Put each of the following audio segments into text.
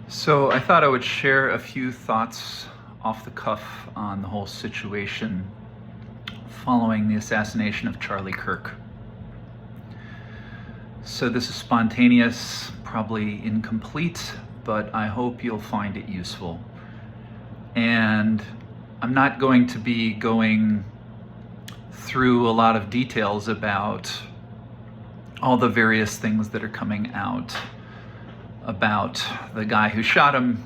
So I thought I would share a few thoughts off the cuff on the whole situation following the assassination of Charlie Kirk. So this is spontaneous, probably incomplete, but I hope you'll find it useful. And I'm not going to be going through a lot of details about all the various things that are coming out about the guy who shot him,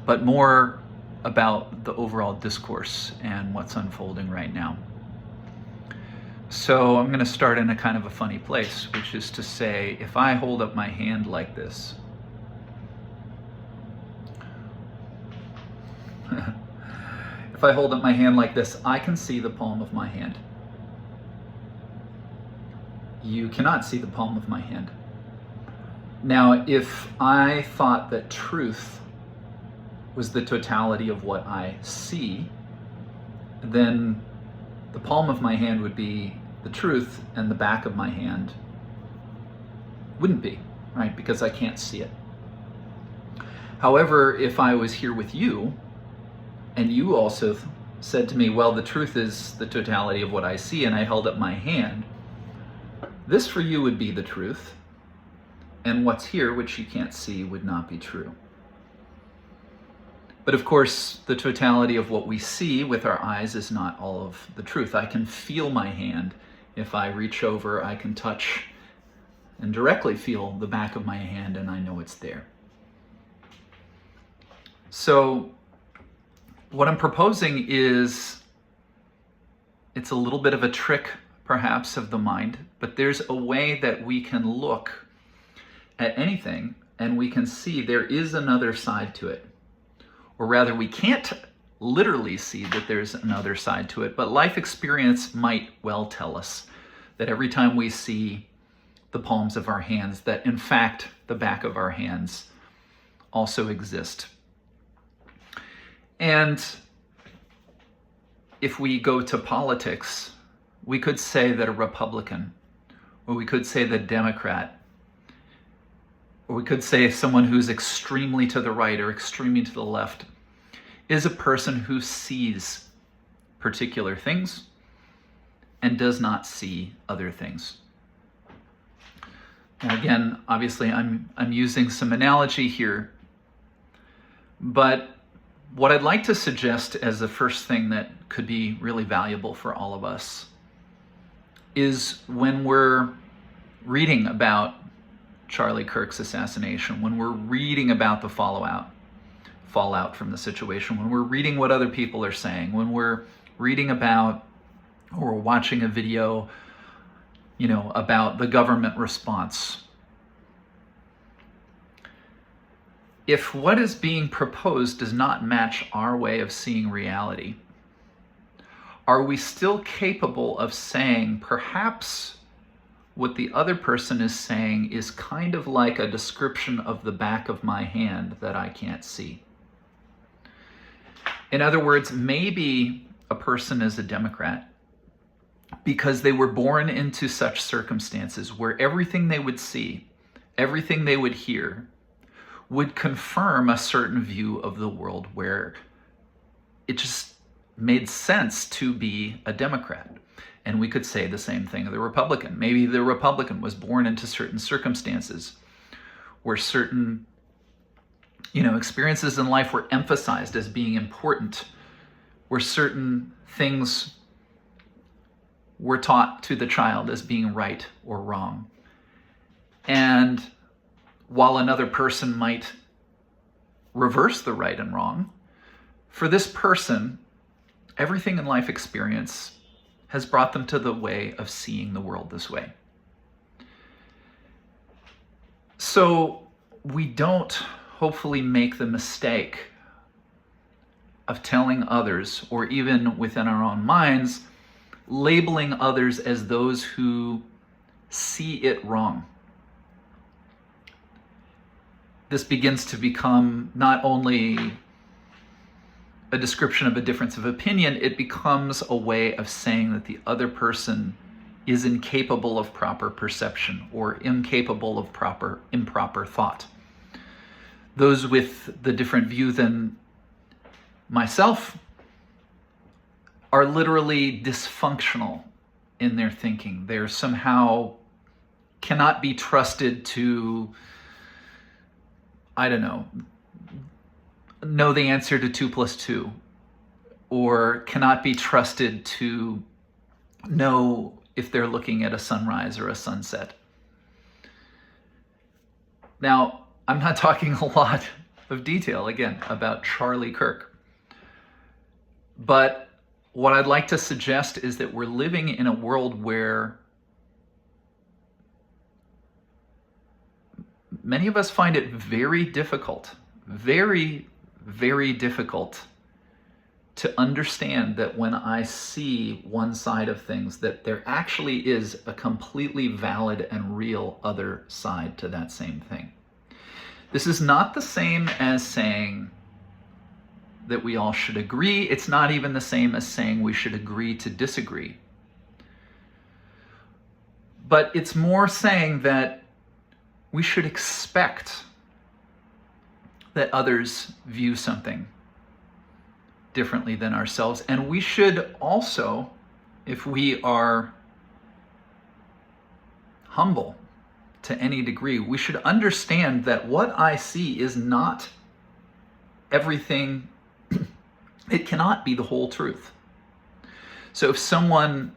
but more about the overall discourse and what's unfolding right now. So I'm going to start in a kind of a funny place, which is to say, if I hold up my hand like this, if I hold up my hand like this, I can see the palm of my hand. You cannot see the palm of my hand. Now, if I thought that truth was the totality of what I see, then the palm of my hand would be the truth and the back of my hand wouldn't be, right? Because I can't see it. However, if I was here with you and you also said to me, well, the truth is the totality of what I see, and I held up my hand, this for you would be the truth, and what's here, which you can't see, would not be true. But of course, the totality of what we see with our eyes is not all of the truth. I can feel my hand. If I reach over, I can touch and directly feel the back of my hand, and I know it's there. So what I'm proposing is, it's a little bit of a trick, perhaps, of the mind, but there's a way that we can look at anything and we can see there is another side to it. Or rather, we can't literally see that there's another side to it, but life experience might well tell us that every time we see the palms of our hands, that in fact the back of our hands also exist. And if we go to politics, we could say that a Republican, or we could say the Democrat, or we could say someone who's extremely to the right or extremely to the left, is a person who sees particular things and does not see other things. Now again, obviously I'm using some analogy here, but what I'd like to suggest as the first thing that could be really valuable for all of us is when we're reading about Charlie Kirk's assassination, when we're reading about the fallout from the situation, when we're reading what other people are saying, when we're reading about or watching a video, about the government response. If what is being proposed does not match our way of seeing reality, are we still capable of saying perhaps what the other person is saying is kind of like a description of the back of my hand that I can't see? In other words, maybe a person is a Democrat because they were born into such circumstances where everything they would see, everything they would hear, would confirm a certain view of the world where it just made sense to be a Democrat. And we could say the same thing of the Republican. Maybe the Republican was born into certain circumstances where certain, experiences in life were emphasized as being important, where certain things were taught to the child as being right or wrong. And while another person might reverse the right and wrong, for this person, everything in life experience has brought them to the way of seeing the world this way. So we don't hopefully make the mistake of telling others, or even within our own minds, labeling others as those who see it wrong. This begins to become not only a description of a difference of opinion, it becomes a way of saying that the other person is incapable of proper perception or incapable of improper thought. Those with the different view than myself are literally dysfunctional in their thinking. They're somehow cannot be trusted to, I don't know the answer to 2 + 2, or cannot be trusted to know if they're looking at a sunrise or a sunset. Now, I'm not talking a lot of detail, again, about Charlie Kirk. But what I'd like to suggest is that we're living in a world where many of us find it very difficult, very, very difficult to understand that when I see one side of things, that there actually is a completely valid and real other side to that same thing. This is not the same as saying that we all should agree. It's not even the same as saying we should agree to disagree. But it's more saying that we should expect that others view something differently than ourselves. And we should also, if we are humble to any degree, we should understand that what I see is not everything. It cannot be the whole truth. So if someone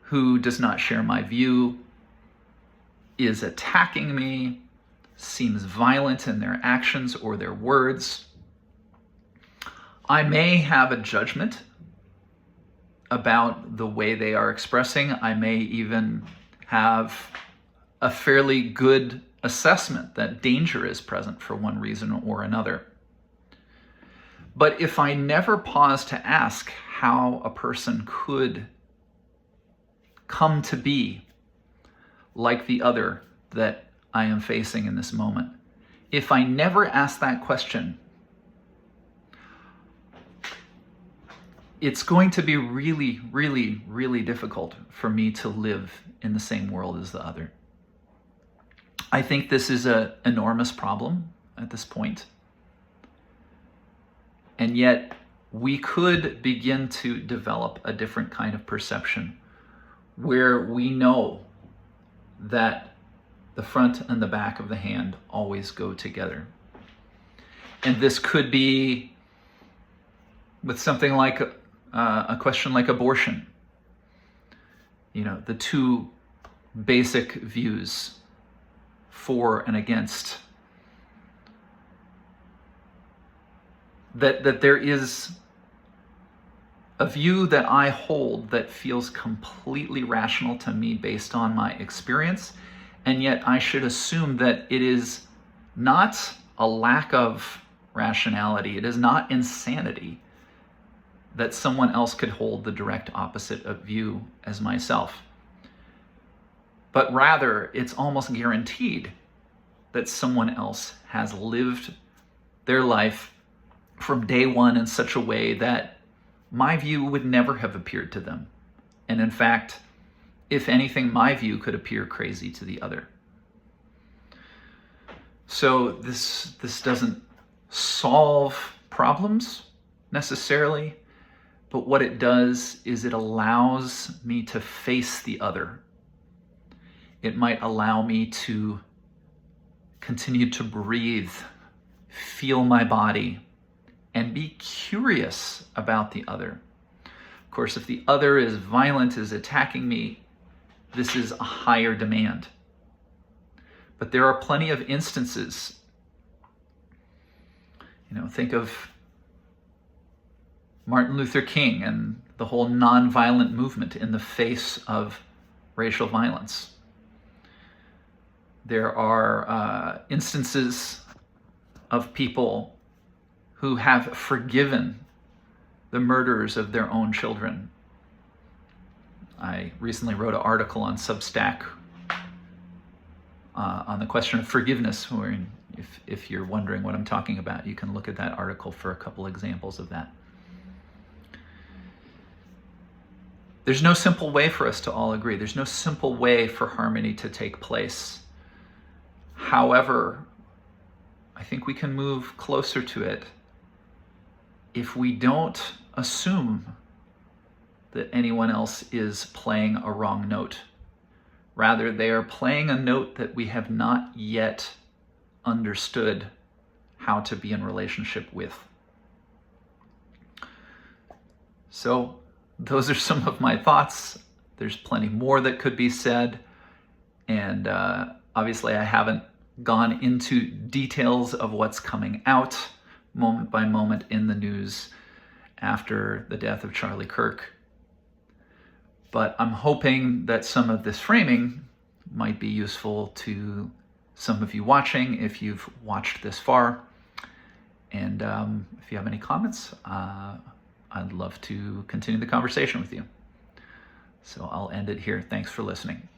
who does not share my view is attacking me, seems violent in their actions or their words, I may have a judgment about the way they are expressing. I may even have a fairly good assessment that danger is present for one reason or another. But if I never pause to ask how a person could come to be like the other that I am facing in this moment, if I never ask that question, it's going to be really, really, really difficult for me to live in the same world as the other. I think this is an enormous problem at this point. And yet, we could begin to develop a different kind of perception where we know that the front and the back of the hand always go together. And this could be with something like a question like abortion. You know, the two basic views for and against. That there is a view that I hold that feels completely rational to me based on my experience, and yet I should assume that it is not a lack of rationality, it is not insanity that someone else could hold the direct opposite of view as myself. But rather, it's almost guaranteed that someone else has lived their life from day one in such a way that my view would never have appeared to them. And in fact, if anything, my view could appear crazy to the other. So this doesn't solve problems necessarily, but what it does is it allows me to face the other. It might allow me to continue to breathe, feel my body, and be curious about the other. Of course, if the other is violent, is attacking me, this is a higher demand. But there are plenty of instances. You know, think of Martin Luther King and the whole nonviolent movement in the face of racial violence. There are instances of people who have forgiven the murderers of their own children. I recently wrote an article on Substack on the question of forgiveness, where if you're wondering what I'm talking about, you can look at that article for a couple examples of that. There's no simple way for us to all agree. There's no simple way for harmony to take place. However, I think we can move closer to it if we don't assume that anyone else is playing a wrong note. Rather, they are playing a note that we have not yet understood how to be in relationship with. So those are some of my thoughts. There's plenty more that could be said. And obviously I haven't gone into details of what's coming out moment by moment in the news after the death of Charlie Kirk. But I'm hoping that some of this framing might be useful to some of you watching, if you've watched this far. And if you have any comments, I'd love to continue the conversation with you. So I'll end it here. Thanks for listening.